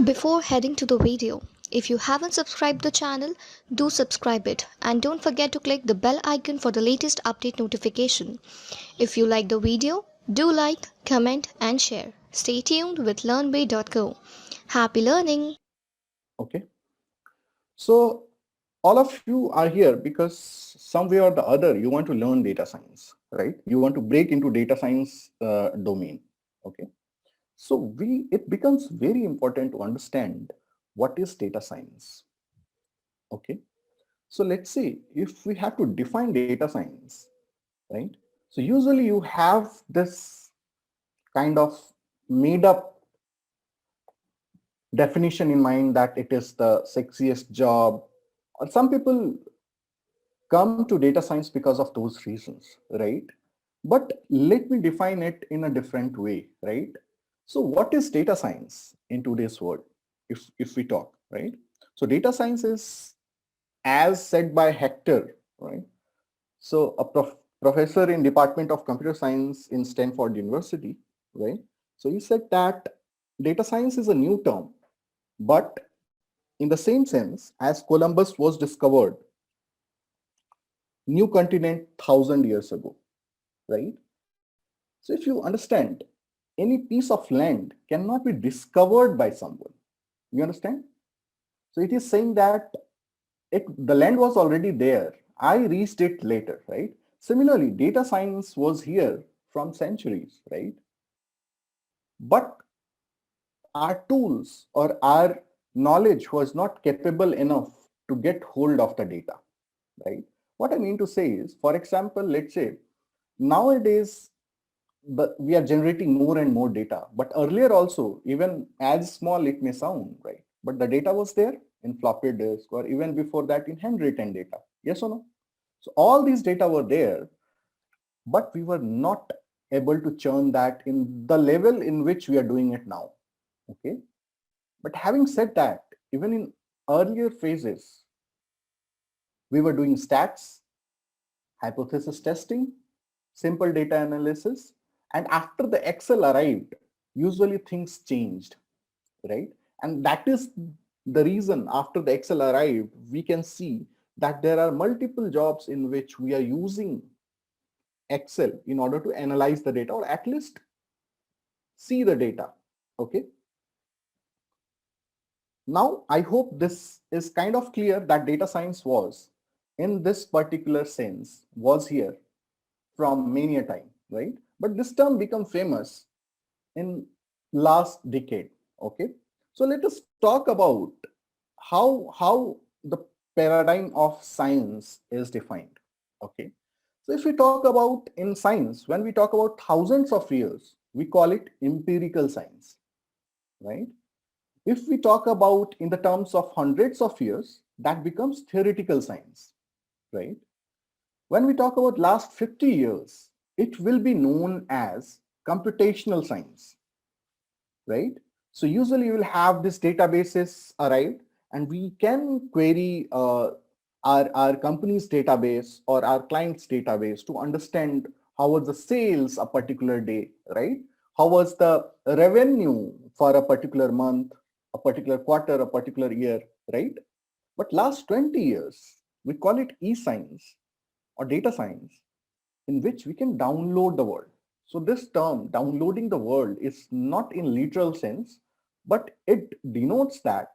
Before heading to the video, if you haven't subscribed the channel, do subscribe it and don't forget to click the bell icon for the latest update notification. If you like the video, do like, comment and share. Stay tuned with learnway.co. Happy learning! Okay, so all of you are here because some way or the other you want to learn data science, right? You want to break into data science domain. Okay, so it becomes very important to understand what is data science. Okay, so let's see if we have to define data science, right? So usually you have this kind of made up definition in mind that it is the sexiest job, or some people come to data science because of those reasons, right? But let me define it in a different way, right? So what is data science in today's world? If we talk, right? So data science is, as said by Hector, right? So a professor in Department of Computer Science in Stanford University, right? So he said that data science is a new term, but in the same sense as Columbus was discovered new continent 1,000 years ago, right? So if you understand, any piece of land cannot be discovered by someone. You understand? So it is saying that the land was already there. I reached it later, right? Similarly, data science was here from centuries, right? But our tools or our knowledge was not capable enough to get hold of the data, right? What I mean to say is, for example, let's say nowadays we are generating more and more data, but earlier also, even as small it may sound, right? But the data was there in floppy disk, or even before that in handwritten data. Yes or no? So all these data were there, but we were not able to churn that in the level in which we are doing it now. Okay. But having said that, even in earlier phases, we were doing stats, hypothesis testing, simple data analysis, and after the Excel arrived, usually things changed, right? And that is the reason after the Excel arrived, we can see that there are multiple jobs in which we are using Excel in order to analyze the data, or at least see the data. Okay. Now, I hope this is kind of clear that data science was, in this particular sense, was here from many a time, right? But this term became famous in last decade. Okay. So let us talk about how the paradigm of science is defined. Okay. So if we talk about in science, when we talk about thousands of years, we call it empirical science, right? If we talk about in the terms of hundreds of years, that becomes theoretical science, right? When we talk about last 50 years, it will be known as computational science, right? So usually you will have this databases arrived, and we can query our company's database or our client's database to understand how was the sales a particular day, right? How was the revenue for a particular month, a particular quarter, a particular year, right? But last 20 years, we call it e-science or data science, in which we can download the world. So this term, downloading the world, is not in literal sense, but it denotes that,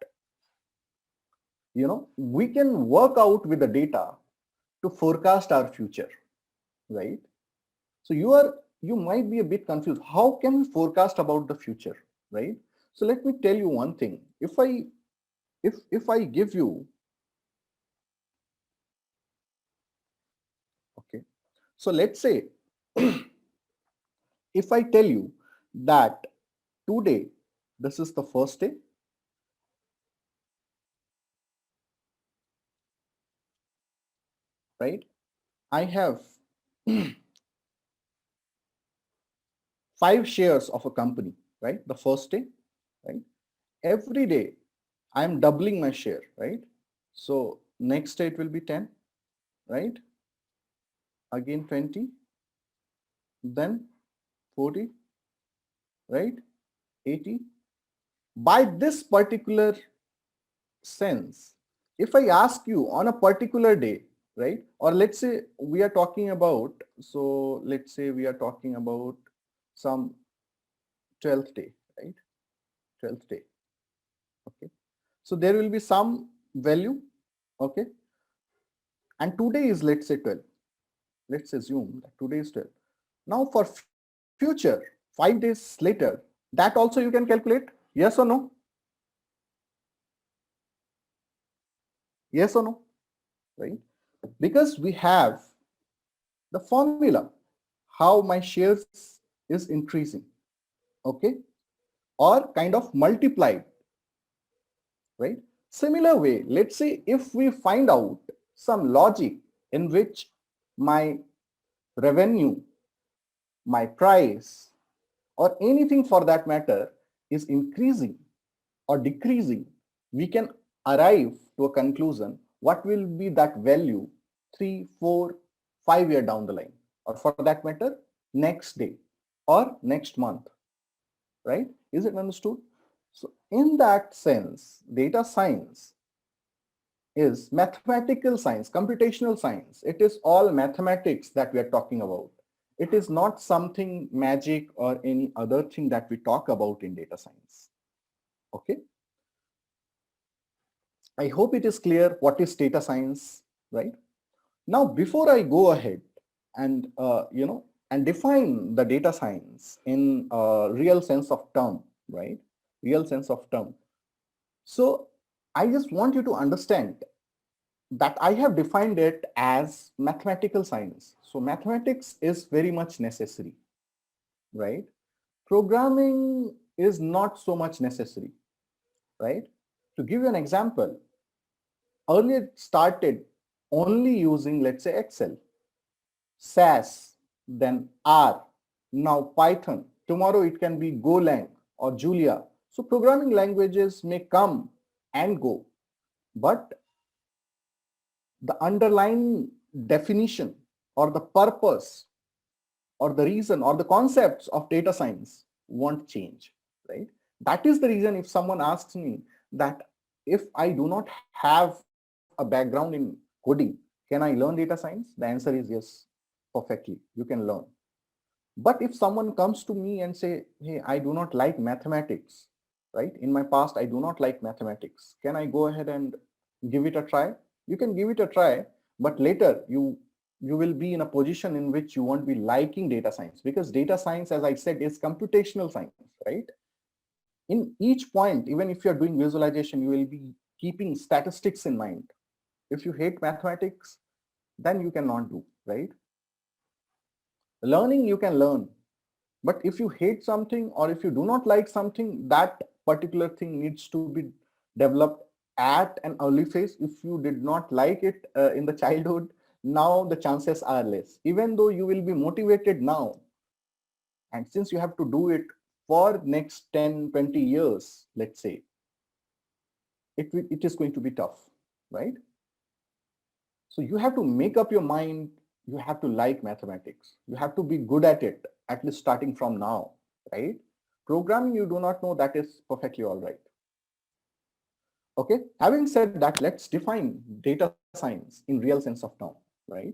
we can work out with the data to forecast our future, right? So you might be a bit confused. How can we forecast about the future, right? So let me tell you one thing. If I give you, okay, so let's say if I tell you that today, this is the first day, right? I have 5 shares of a company, right? The first day, right? Every day I am doubling my share, right? So next day it will be 10, right? Again 20, then 40, right? 80, By this particular sense, if I ask you on a particular day, right? Or let's say we are talking about, so let's say we are talking about some 12th day, right? 12th day. Okay. So there will be some value. Okay. And today is, let's say 12. Let's assume that today is 12. Now for future, 5 days later, that also you can calculate. Yes or no? Yes or no? Right? Because we have the formula, how my shares is increasing. Okay. Or kind of multiplied, right? Similar way, let's say if we find out some logic in which my revenue, my price, or anything for that matter is increasing or decreasing, we can arrive to a conclusion what will be that value 3, 4, 5 year down the line, or for that matter, next day or next month, right? Is it understood? So in that sense, data science is mathematical science, computational science. It is all mathematics that we are talking about. It is not something magic or any other thing that we talk about in data science. Okay. I hope it is clear what is data science, right? Now, before I go ahead and, and define the data science in a real sense of term, right? Real sense of term. So I just want you to understand that I have defined it as mathematical science. So mathematics is very much necessary, right? Programming is not so much necessary, right? To give you an example, earlier it started only using, let's say, Excel, SAS, then R, now Python. Tomorrow it can be Golang or Julia. So programming languages may come and go, but the underlying definition or the purpose or the reason or the concepts of data science won't change, right? That is the reason if someone asks me that if I do not have a background in coding, can I learn data science? The answer is yes, perfectly, you can learn. But if someone comes to me and say, hey, I do not like mathematics, right? In my past, I do not like mathematics. Can I go ahead and give it a try? You can give it a try, but later you will be in a position in which you won't be liking data science, because data science, as I said, is computational science, right? In each point, even if you're doing visualization, you will be keeping statistics in mind. If you hate mathematics, then you cannot do, right? Learning, you can learn, but if you hate something or if you do not like something, that particular thing needs to be developed at an early phase. If you did not like it in the childhood, now the chances are less, even though you will be motivated now. And since you have to do it for next 10, 20 years, let's say, it is going to be tough, right? So you have to make up your mind. You have to like mathematics. You have to be good at least starting from now, right? Programming, you do not know, that is perfectly all right. Okay, having said that, let's define data science in real sense of term, right?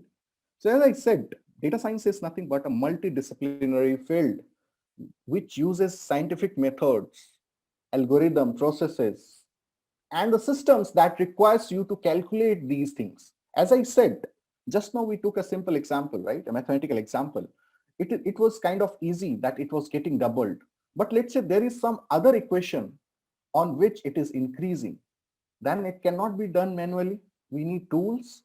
So as I said, data science is nothing but a multidisciplinary field which uses scientific methods, algorithm processes, and the systems that requires you to calculate these things. As I said, just now we took a simple example, right? A mathematical example. It was kind of easy that it was getting doubled. But let's say there is some other equation on which it is increasing. Then it cannot be done manually. We need tools,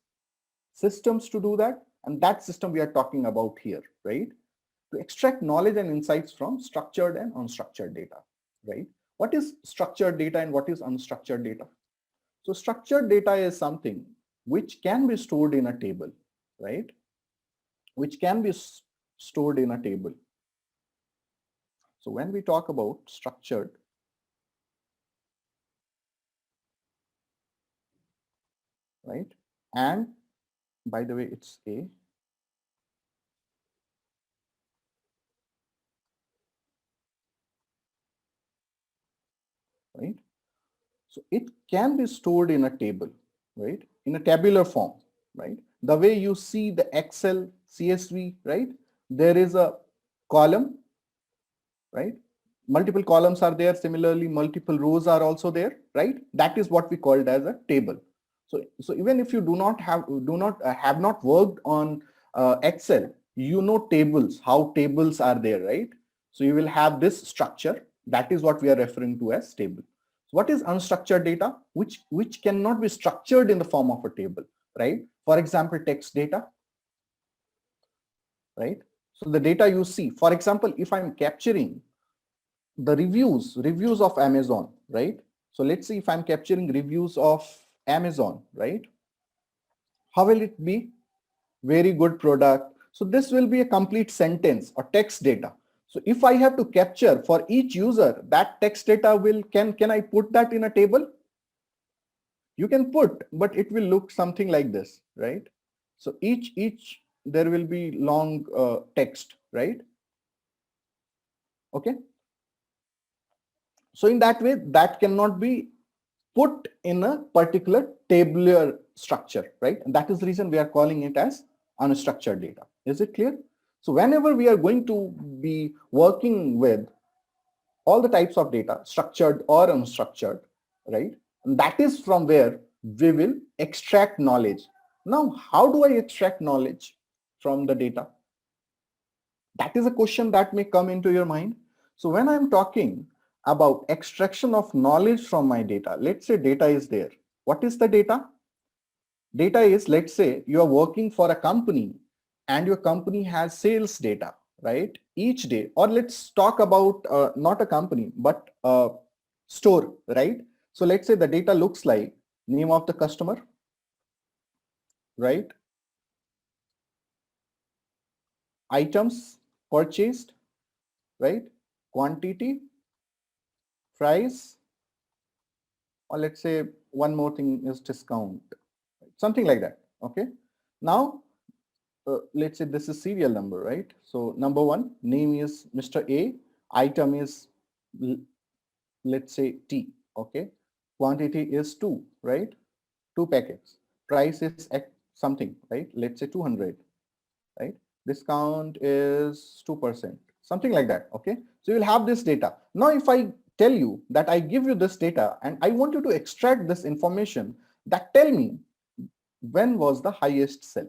systems to do that. And that system we are talking about here, right? To extract knowledge and insights from structured and unstructured data, right? What is structured data and what is unstructured data? So structured data is something which can be stored in a table, right? Which can be stored in a table. So when we talk about structured, right? And by the way, it's A. it can be stored in a table, right? In a tabular form, right? The way you see the Excel, CSV, right? There is a column, right? Multiple columns are there. Similarly, multiple rows are also there, right? That is what we called as a table. So even if you have not worked on Excel, you know tables, how tables are there, right? So you will have this structure. That is what we are referring to as table. So what is unstructured data? Which cannot be structured in the form of a table, right? For example, text data, right? So the data you see, for example, if I'm capturing the reviews of Amazon, right? So let's see if I'm capturing reviews of Amazon, right? How will it be? Very good product. So this will be a complete sentence or text data. So if I have to capture for each user, that text data can I put that in a table? You can put, but it will look something like this, right? So each there will be long text, right? Okay. So in that way, that cannot be put in a particular tabular structure, right? And that is the reason we are calling it as unstructured data. Is it clear? So whenever we are going to be working with all the types of data, structured or unstructured, right? And that is from where we will extract knowledge. Now, how do I extract knowledge from the data? That is a question that may come into your mind. So when I'm talking about extraction of knowledge from my data, let's say data is there. What is the data? Data is, let's say you are working for a company and your company has sales data, right? Each day, or let's talk about not a company, but a store, right? So let's say the data looks like name of the customer, right? Items purchased, right? Quantity, price, or let's say one more thing is discount, something like that. Okay. Now, let's say this is serial number, right? So number one, name is Mr. A, item is, let's say T. Okay. Quantity is 2, right? 2 packets. Price is X something, right? Let's say 200, right? Discount is 2%, something like that. Okay. So you'll have this data. Now, if I tell you that I give you this data and I want you to extract this information, that tell me when was the highest sell,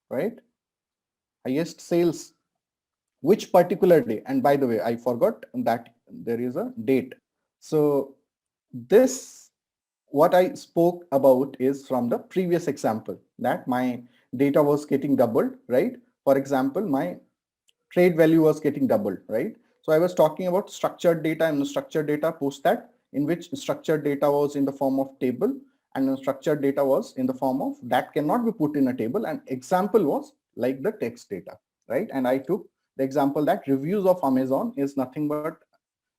right? Highest sales, which particular day? And by the way, I forgot that there is a date. So this, what I spoke about is from the previous example that my data was getting doubled, right? For example, my trade value was getting doubled, right? So I was talking about structured data and unstructured data post that, in which structured data was in the form of table and unstructured data was in the form of that cannot be put in a table. And example was like the text data, right? And I took the example that reviews of Amazon is nothing but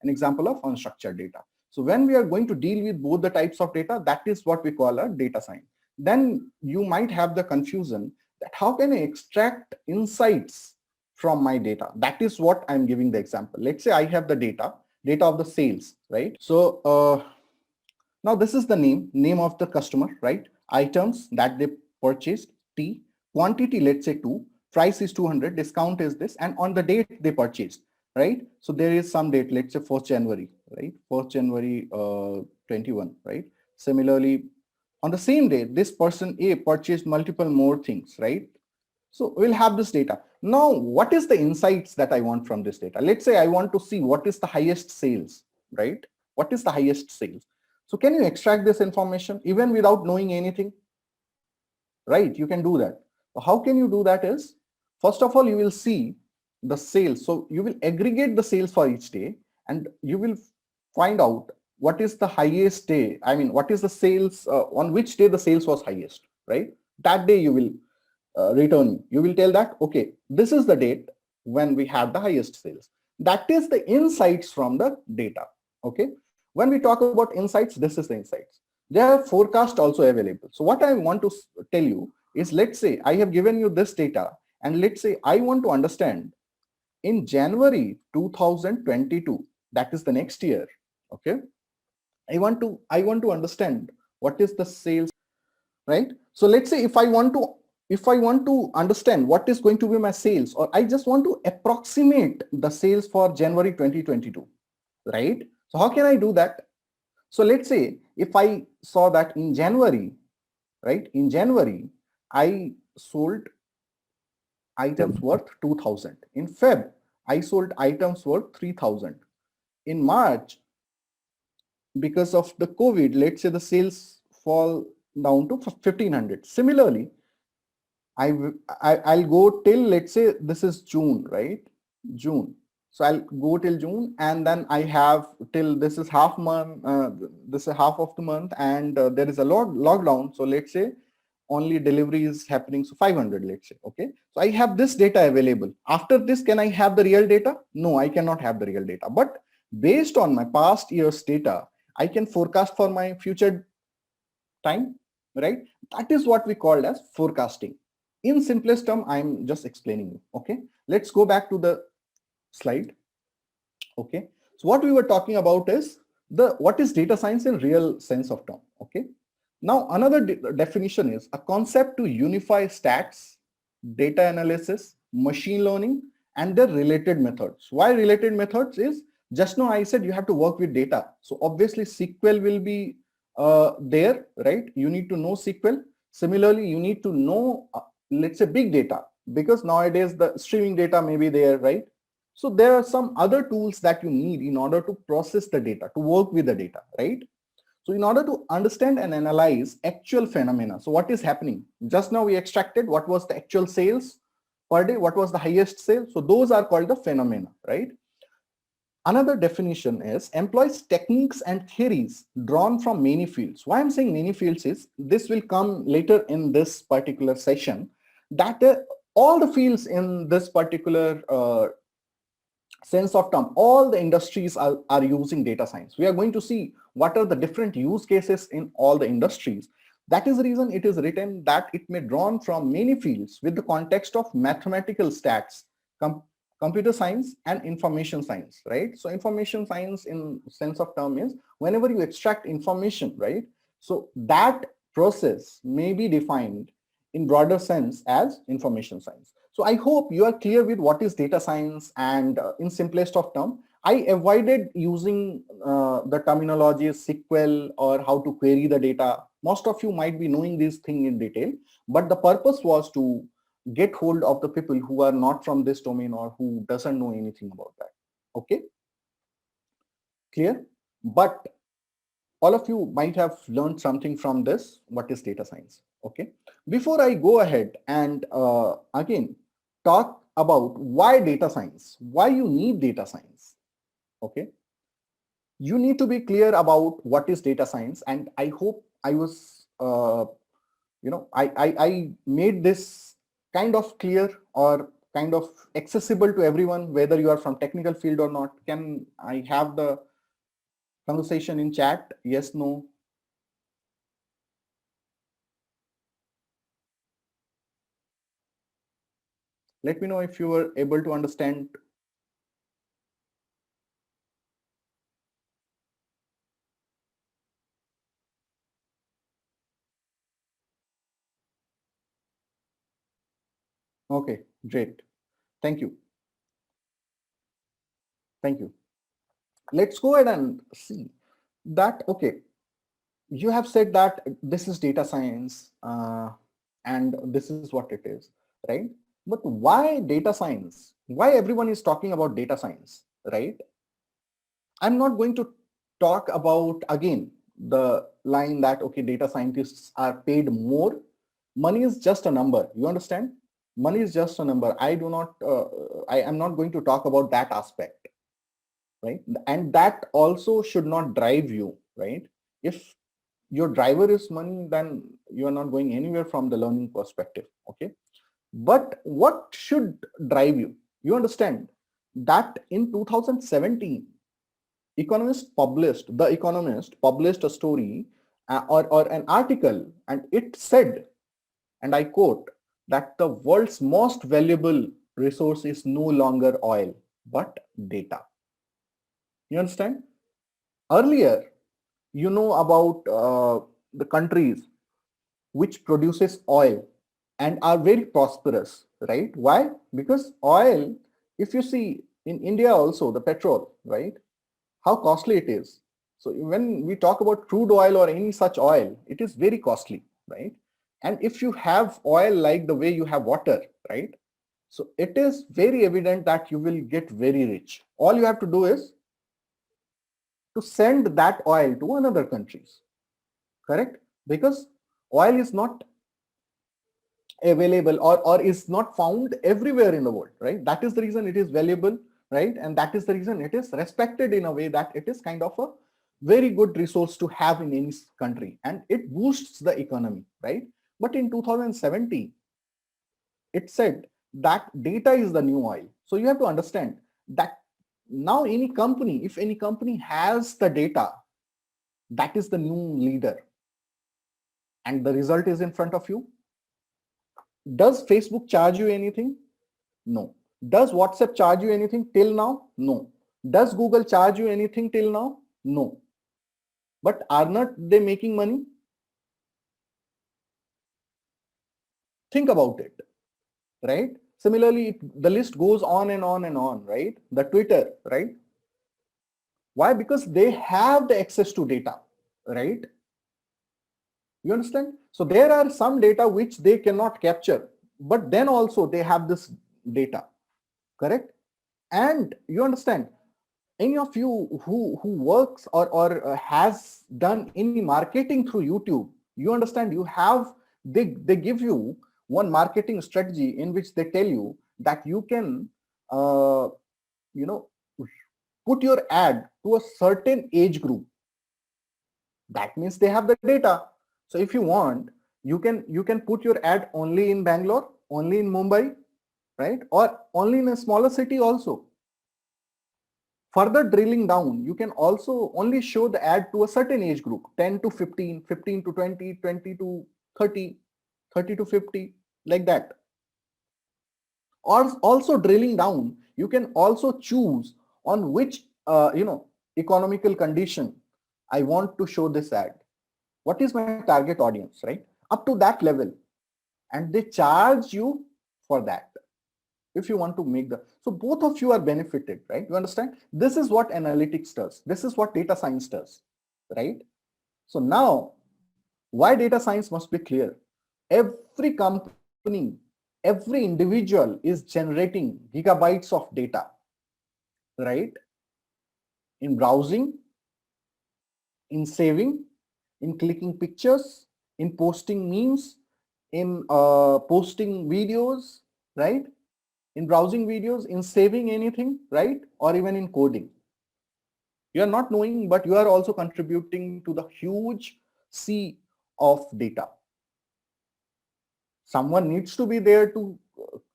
an example of unstructured data. So when we are going to deal with both the types of data, that is what we call a data science. Then you might have the confusion that how can I extract insights from my data? That is what I'm giving the example. Let's say I have the data of the sales, right? So now this is the name of the customer, right? Items that they purchased, T, quantity, let's say 2, price is 200, discount is this, and on the date they purchased, right? So there is some date, let's say 1st January, right? 1st January 21, right? Similarly, on the same day, this person A purchased multiple more things, right? So we'll have this data. Now, what is the insights that I want from this data? Let's say I want to see what is the highest sales, right? What is the highest sales? So can you extract this information even without knowing anything? Right, you can do that. So how can you do that is, first of all, you will see the sales. So you will aggregate the sales for each day and you will find out what is the highest day. I mean, what is the sales, on which day the sales was highest, right? That day you will return. You will tell that, okay, this is the date when we had the highest sales. That is the insights from the data. Okay. When we talk about insights, this is the insights. There are forecasts also available. So what I want to tell you is, let's say I have given you this data and let's say I want to understand in January 2022, that is the next year. Okay, I want to understand what is the sales, right? So let's say if I want to understand what is going to be my sales, or I just want to approximate the sales for January 2022, right? So how can I do that? So let's say if I saw that in January, right? In January, I sold items worth 2000. In Feb, I sold items worth 3000. In March, because of the COVID, let's say the sales fall down to 1500. Similarly, I'll go till, let's say this is June, right? June. So I'll go till June, and then I have till this is half month, this is half of the month, and there is a lockdown. So let's say only delivery is happening, so 500, let's say. Okay, so I have this data available. After this, can I have the real data? No, I cannot have the real data. But based on my past year's data, I can forecast for my future time, right? That is what we call as forecasting. In simplest term, I'm just explaining you. Okay, let's go back to the slide. Okay, so what we were talking about is what is data science in real sense of term. Okay, now another definition is a concept to unify stats, data analysis, machine learning, and their related methods. Why related methods is, just now I said you have to work with data. So obviously SQL will be there, right? You need to know SQL. Similarly, you need to know, let's say, big data, because nowadays the streaming data may be there, right? So there are some other tools that you need in order to process the data, to work with the data, right? So in order to understand and analyze actual phenomena, so what is happening? Just now we extracted what was the actual sales per day, what was the highest sale. So those are called the phenomena, right? Another definition is employs techniques and theories drawn from many fields. Why I'm saying many fields is, this will come later in this particular session, that all the fields in this particular sense of term, all the industries are using data science. We are going to see what are the different use cases in all the industries. That is the reason it is written that it may drawn from many fields with the context of mathematical stats, computer science, and information science, right? So information science in sense of term is whenever you extract information, right? So that process may be defined in broader sense as information science. So I hope you are clear with what is data science, and in simplest of term, I avoided using the terminologies SQL or how to query the data. Most of you might be knowing this thing in detail, but the purpose was to get hold of the people who are not from this domain or who doesn't know anything about that. Okay, clear? But all of you might have learned something from this. What is data science? Okay, before I go ahead and again talk about why data science, why you need data science. Okay, you need to be clear about what is data science, and I hope I was I made this kind of clear or kind of accessible to everyone, whether you are from technical field or not. Can I have the conversation in chat? Yes, no? Let me know if you were able to understand. Okay, great. Thank you. Thank you. Let's go ahead and see that. Okay, you have said that this is data science and this is what it is, right? But why data science? Why everyone is talking about data science, right? I'm not going to talk about again the line that, okay, data scientists are paid more. Money is just a number. You understand? Money is just a number. I am not going to talk about that aspect, right? And that also should not drive you, right? If your driver is money, then you are not going anywhere from the learning perspective. Okay, but what should drive you? You understand that in 2017, The Economist published a story or an article, and it said, and I quote, that the world's most valuable resource is no longer oil but data. You understand? Earlier, you know about the countries which produces oil and are very prosperous, right? Why? Because oil, if you see in India also, the petrol, right? How costly it is. So when we talk about crude oil or any such oil, it is very costly, right? And if you have oil like the way you have water, right? So it is very evident that you will get very rich. All you have to do is to send that oil to another countries, correct? Because oil is not available or is not found everywhere in the world, right? That is the reason it is valuable, right? And that is the reason it is respected in a way that it is kind of a very good resource to have in any country, and it boosts the economy, right? But in 2017, it said that data is the new oil. So you have to understand that now any company, if any company has the data, that is the new leader, and the result is in front of you. Does Facebook charge you anything? No. Does WhatsApp charge you anything till now? No. Does Google charge you anything till now? No. But are not they making money? Think about it, right? Similarly, the list goes on and on and on, right? The Twitter, right? Why? Because they have the access to data, right? You understand? So there are some data which they cannot capture, but then also they have this data, correct? And you understand, any of you who works or has done any marketing through YouTube, you understand you have, they give you one marketing strategy in which they tell you that you can you know put your ad to a certain age group. That means they have the data. So if you want, you can put your ad only in Bangalore, only in Mumbai, right? Or only in a smaller city also. Further drilling down, you can also only show the ad to a certain age group, 10 to 15, 15 to 20, 20 to 30, 30 to 50, like that. Or also drilling down, you can also choose on which economical condition I want to show this ad. What is my target audience, right? Up to that level. And they charge you for that. If you want to make so both of you are benefited, right? You understand? This is what analytics does. This is what data science does, right? So now, why data science must be clear? Every company, every individual is generating gigabytes of data, right? In browsing, in saving, in clicking pictures, in posting memes, in posting videos, right? In browsing videos, in saving anything, right? Or even in coding. You are not knowing, but you are also contributing to the huge sea of data. Someone needs to be there to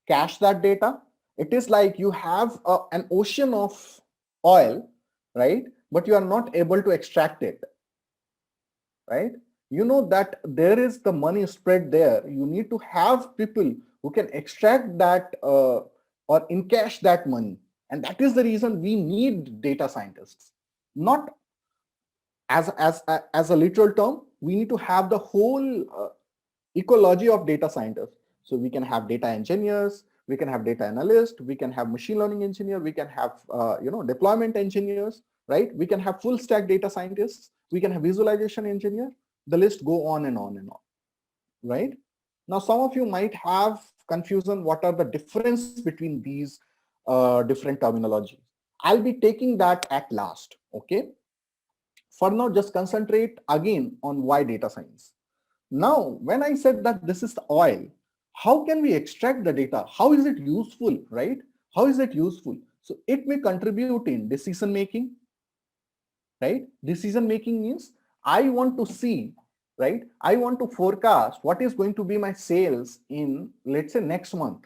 cache that data. It is like you have an ocean of oil, right? But you are not able to extract it, right? You know that there is the money spread there. You need to have people who can extract that or encash that money. And that is the reason we need data scientists. Not as a literal term, we need to have the whole ecology of data scientists. So we can have data engineers, we can have data analysts, we can have machine learning engineer, we can have deployment engineers, right? We can have full stack data scientists, we can have visualization engineer. The list go on and on and on, right? Now some of you might have confusion what are the difference between these different terminologies. I'll be taking that at last, okay? For now, just concentrate again on why data science. Now, when I said that this is the oil, how can we extract the data? How is it useful, right? How is it useful? So it may contribute in decision making, right? Decision making means I want to see, right? I want to forecast what is going to be my sales in, let's say, next month.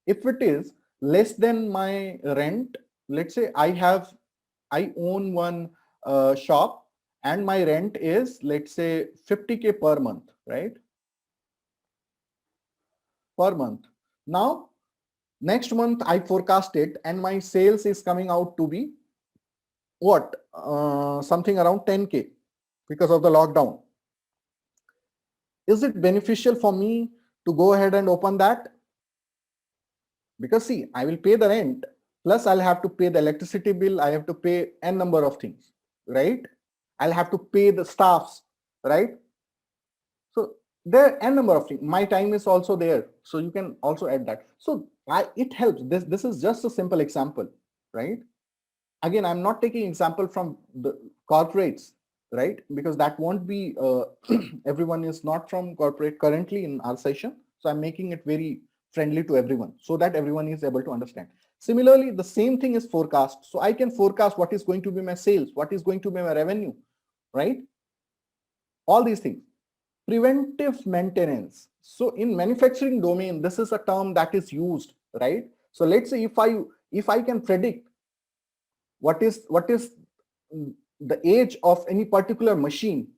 If it is less than my rent, let's say I own one shop and my rent is, let's say, 50K per month, right? Per month. Now, next month I forecast it and my sales is coming out to be what, something around 10K because of the lockdown. Is it beneficial for me to go ahead and open that? Because see, I will pay the rent, plus I'll have to pay the electricity bill, I have to pay n number of things, right? I'll have to pay the staffs, right? So there are n number of things. My time is also there, so you can also add that. So it helps. This is just a simple example, right? Again, I'm not taking example from the corporates, right? Because that won't be, everyone is not from corporate currently in our session. So I'm making it very friendly to everyone so that everyone is able to understand. Similarly, the same thing is forecast. So I can forecast what is going to be my sales, what is going to be my revenue, right? All these things. Preventive maintenance. So in manufacturing domain, this is a term that is used, right? So let's say if I can predict what is the age of any particular machine,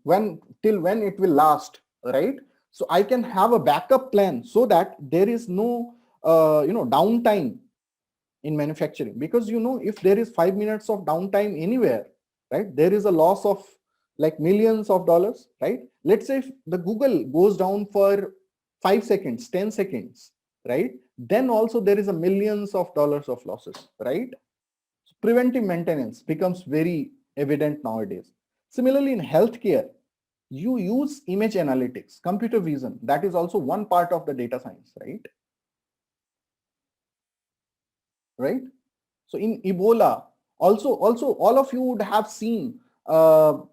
till when it will last, right? So I can have a backup plan so that there is no downtime in manufacturing, because if there is 5 minutes of downtime anywhere, right, there is a loss of like millions of dollars, right? Let's say if the Google goes down for 5 seconds, 10 seconds, right, then also there is a millions of dollars of losses, right? So preventive maintenance becomes very evident nowadays. Similarly, in healthcare, you use image analytics, computer vision. That is also one part of the data science, right? Right? So in Ebola, also all of you would have seen, the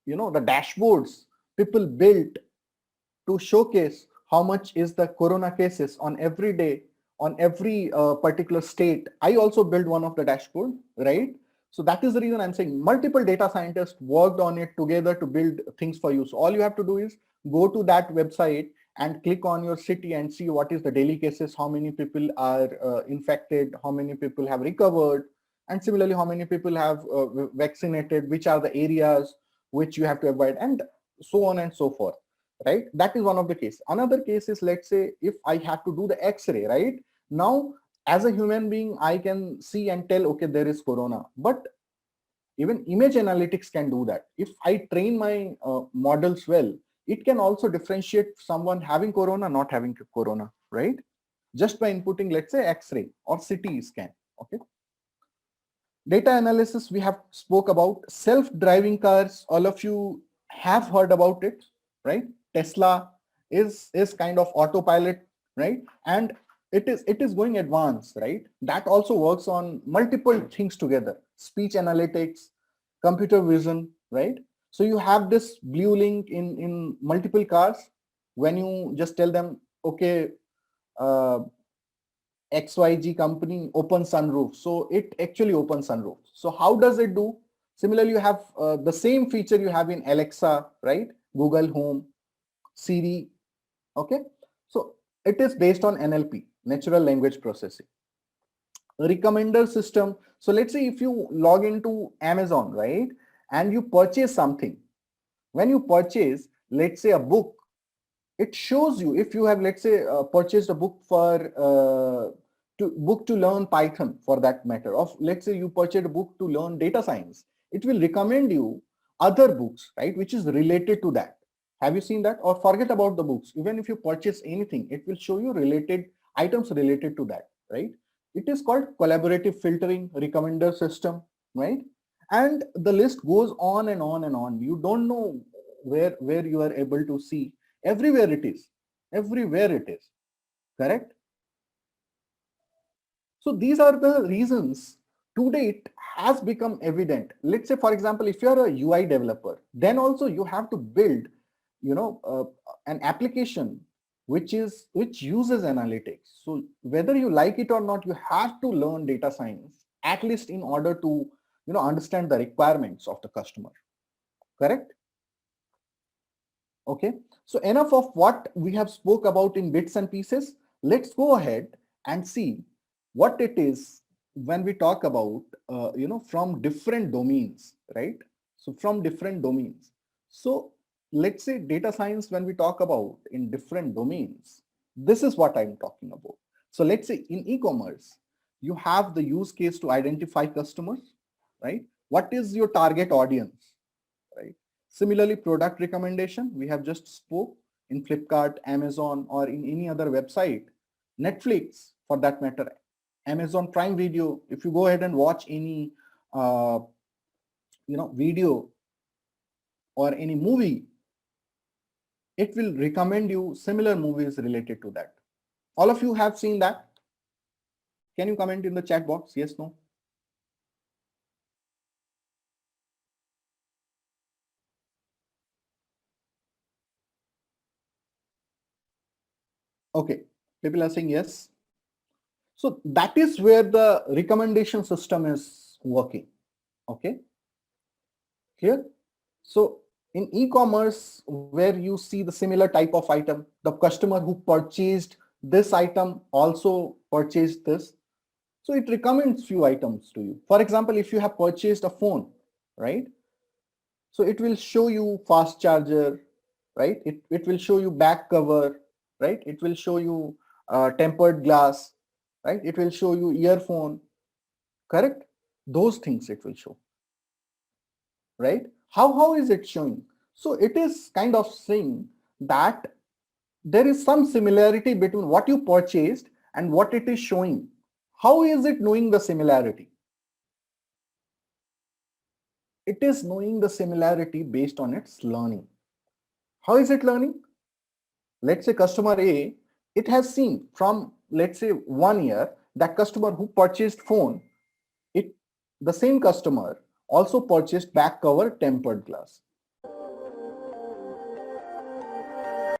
dashboards people built to showcase how much is the corona cases on every day, on every particular state. I also built one of the dashboard, right? So that is the reason I'm saying multiple data scientists worked on it together to build things for you. So all you have to do is go to that website and click on your city and see what is the daily cases, how many people are infected, how many people have recovered, and similarly how many people have vaccinated, which are the areas which you have to avoid, and so on and so forth, right? That is one of the cases. Another case is, let's say if I have to do the x-ray, right? Now as a human being I can see and tell, okay, there is corona, but even image analytics can do that. If I train my models well, it can also differentiate someone having corona, not having corona, right? Just by inputting, let's say, x-ray or CT scan. Okay. Data analysis we have spoke about. Self-driving cars, all of you have heard about it, right? Tesla is kind of autopilot, right? And it is going advanced, right? That also works on multiple things together: speech analytics, computer vision, right? So you have this blue link in multiple cars. When you just tell them, okay, XYG company open sunroof, so it actually opens sunroof. So how does it do? Similarly, you have the same feature you have in Alexa, right? Google Home, Siri. Okay, so it is based on NLP, natural language processing. Recommender system. So let's say if you log into Amazon, right, and you purchase something. When you purchase, let's say, a book, it shows you, if you have, let's say, purchased a book to learn Python, for that matter, of, let's say, you purchased a book to learn data science, it will recommend you other books, right, which is related to that. Have you seen that? Or forget about the books, even if you purchase anything, it will show you related items related to that, right? It is called collaborative filtering recommender system, right? And the list goes on and on and on. You don't know where you are able to see. Everywhere it is. Everywhere it is. Correct? So these are the reasons today it has become evident. Let's say, for example, if you're a UI developer, then also you have to build, an application which uses analytics. So whether you like it or not, you have to learn data science, at least in order to, understand the requirements of the customer. Correct? Okay, so enough of what we have spoke about in bits and pieces. Let's go ahead and see what it is when we talk about, from different domains, right? So from different domains. So let's say data science, when we talk about in different domains, this is what I'm talking about. So let's say in e-commerce, you have the use case to identify customers, right? What is your target audience, right? Similarly, product recommendation, we have just spoke in Flipkart, Amazon, or in any other website, Netflix for that matter, Amazon Prime Video. If you go ahead and watch any video or any movie, it will recommend you similar movies related to that. All of you have seen that? Can you comment in the chat box? Yes, no? Okay, people are saying yes. So that is where the recommendation system is working. Okay, here. So in e-commerce, where you see the similar type of item, the customer who purchased this item also purchased this. So it recommends few items to you. For example, if you have purchased a phone, right? So it will show you fast charger, right? It will show you back cover, right? It will show you tempered glass, right? It will show you earphone, correct? Those things it will show, right? How is it showing? So it is kind of saying that there is some similarity between what you purchased and what it is showing. How is it knowing the similarity? It is knowing the similarity based on its learning. How is it learning? Let's say customer A, it has seen from, let's say 1 year, that customer who purchased phone, the same customer also purchased back cover tempered glass.